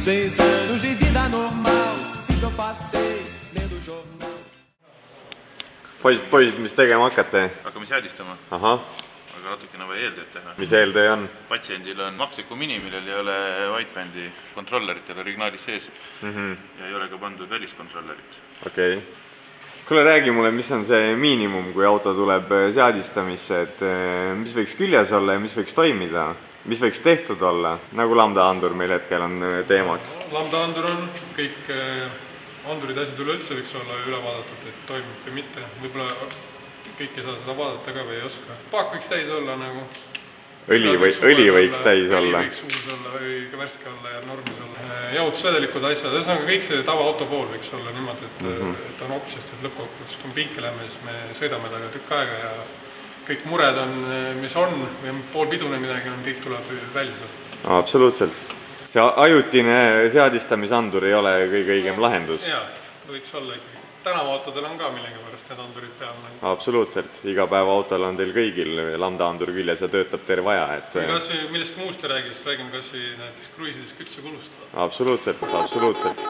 6 anos de vida normal, sinto passei lendo jornal. Poisid, mis tegema hakkate? Hakkame seadistama, Ahah, aga natukene vaja eeltööd teha. mis eeltöö on? Patsiendil on Maxeco Mini, millel ei ole widebandi kontrolleritel originaalis sees ja ei ole ka pandud väliskontrollerit. Okei. Kuule, räägi mulle, mis on see miinimum, kui auto tuleb seadistamisse, et mis võiks küljes olla ja mis võiks toimida? Mis võiks tehtud olla, nagu lambda-andur meil hetkel on teemaks? Lambda-andur on kõik andurid asjad üleüldse võiks olla üle vaadatud, et toimib või mitte. Võib-olla kõik ei saa seda vaadata ka või ei oska. Paak võiks täis olla nagu. Õli võiks täis olla. Õli võiks uus olla või ka värske olla ja normis olla. Jahutusvedelikud asjad, ühesõnaga kõik see tavaauto pool võiks olla niimoodi, et on ops, sest et lõppkokkuvõttes, kui me pinki lähme, siis me sõidame taga tükk aega ja kõik mured on, mis on, või poolpidune midagi on, kõik tuleb välja seal. Absoluutselt. See ajutine seadistamisandur ei ole kõige õigem lahendus. Jaa, võiks olla ikkagi. Tänavaautodel on ka millegi pärast need andurid peal. Absoluutselt. Iga päeva autol on teil kõigil lambda-andur küljes ja töötab terve aja. Kas millestki muust te räägis, räägime kas näiteks kruiisides kütusekulust. Absoluutselt, absoluutselt.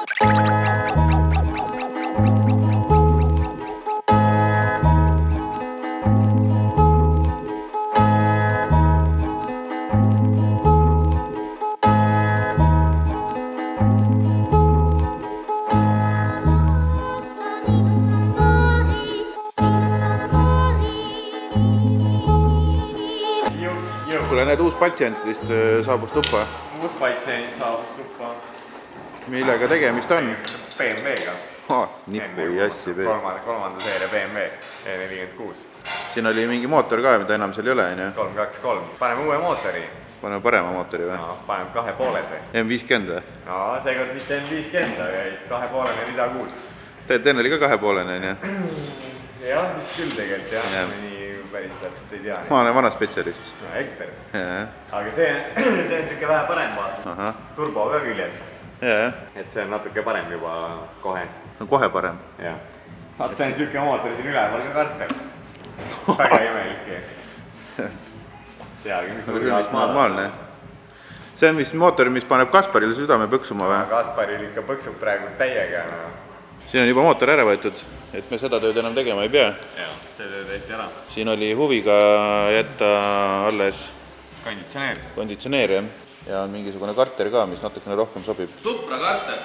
Kuule, need uus patsient vist saabus tuppa. Uus patsient saabus tuppa. Millega tegemist on? BMW-ga. Nippu jassi. Kolmanda seeria BMW E46. Siin oli mingi mootor ka, mida enam seal ei ole, on ju? 323. Paneme uue mootori. Paneme parema mootori või? Paneme 2,5-se. M50 või? No, seekord mitte M50, aga 2,5-ne rida 6. Teen oli ka 2,5-ne, on ju? Jah, vist küll tegelikult, jah. Nii päris täpselt ei tea. Ma olen vana spetsialist. Ekspert. Jaa. Aga see on siuke vähe parem vaata. Turbo ka küljes. Jaa. Et see on natuke parem juba kohe. No kohe parem. Jah. Vaat see on siuke mootor siin üleval ka kartel. Väga imelik. Teagi, mis normaalne. See on vist mootor, mis paneb Kasparil südame põksuma või? Kasparil ikka põksub praegu täiega. Siin on juba mootor ära võetud, et me seda tööd enam tegema ei pea. Jah, see töö tehti ära. Siin oli huviga jätta alles konditsioneer ja on mingisugune karter ka, mis natukene rohkem sobib. Supra karter!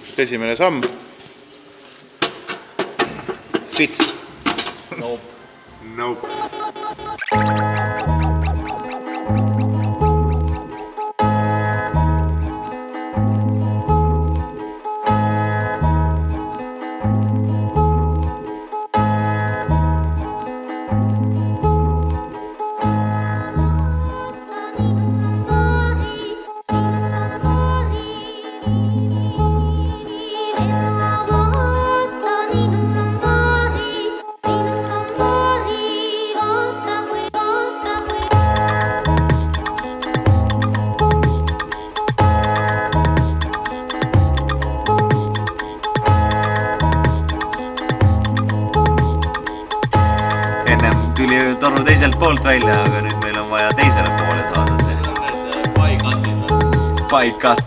Ehk esimene samm. Fits. Nope. Tuli tornu teiselt poolt välja, aga nüüd meil on vaja teisele poole saada see. Need paikatid. Paikat.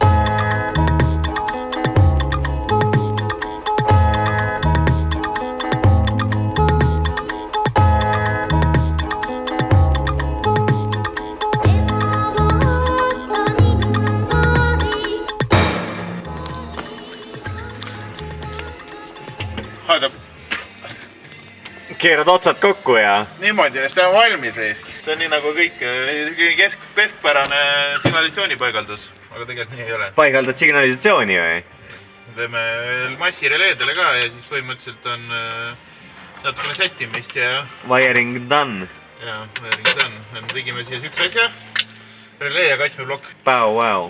Keerad otsad kokku ja... Niimoodi, see on valmis reisk. See on nii nagu kõik keskpärane signalisatsioonipaigaldus, aga tegelikult nii ei ole. Paigaldad signalisatsiooni või? Teeme massireleedele ka ja siis põhimõtteliselt on natukene sättimist ja... Wiring done. Jaa, wiring done. Me tegime siia üks asja. Relee ja kaitsmeblokk. Wow.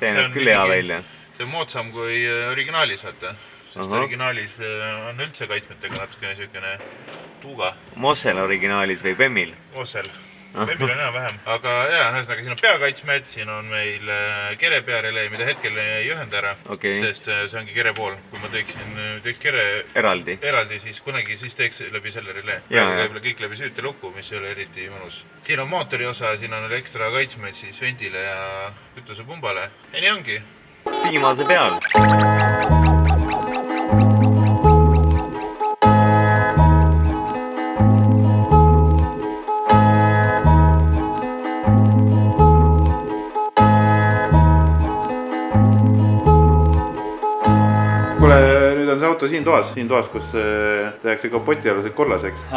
See näeb küll hea välja. See on moodsam kui originaalis, vaata. Sest originaalis on üldse kaitsmetega natukene siukene tuuga. Mossel originaalis või Bemmil? Mossel. Bemmil on enam vähem. Aga jah, ühesõnaga siin on peakaitsmed, siin on meil kere pearelee, mida hetkel ei ühenda ära. Sest see ongi kere pool. Kui ma teeks kere eraldi, siis kunagi teeks läbi selle relee. Praegu kõik läbi süütelukku, mis ei ole eriti mõnus. Siin on mootori osa, siin on ekstra kaitsmed siis vendile ja kütusepumbale. Ja nii ongi. viimase peal. Kuule, nüüd on see auto siin toas, kus tehakse kapotialused kollaseks.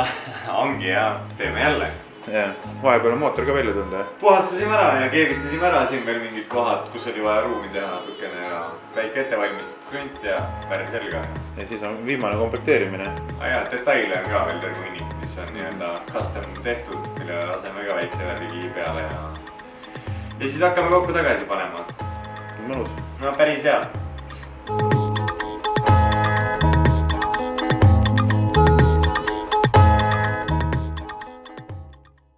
Ongi ja teeme jälle. Ja, vahepeal on mootor ka välja tulnud. Puhastasime ära ja keevitasime ära siin veel mingid kohad, kus oli vaja ruumi teha natukene ja väike ettevalmistus, krunt ja värv selga. Ja siis on viimane komplekteerimine. Ja detaile on ka veel terve hunnik, mis on nii-öelda custom tehtud, millele laseme ka väikse värvigi peale ja siis hakkame kokku tagasi panema. Mõnus. No päris hea.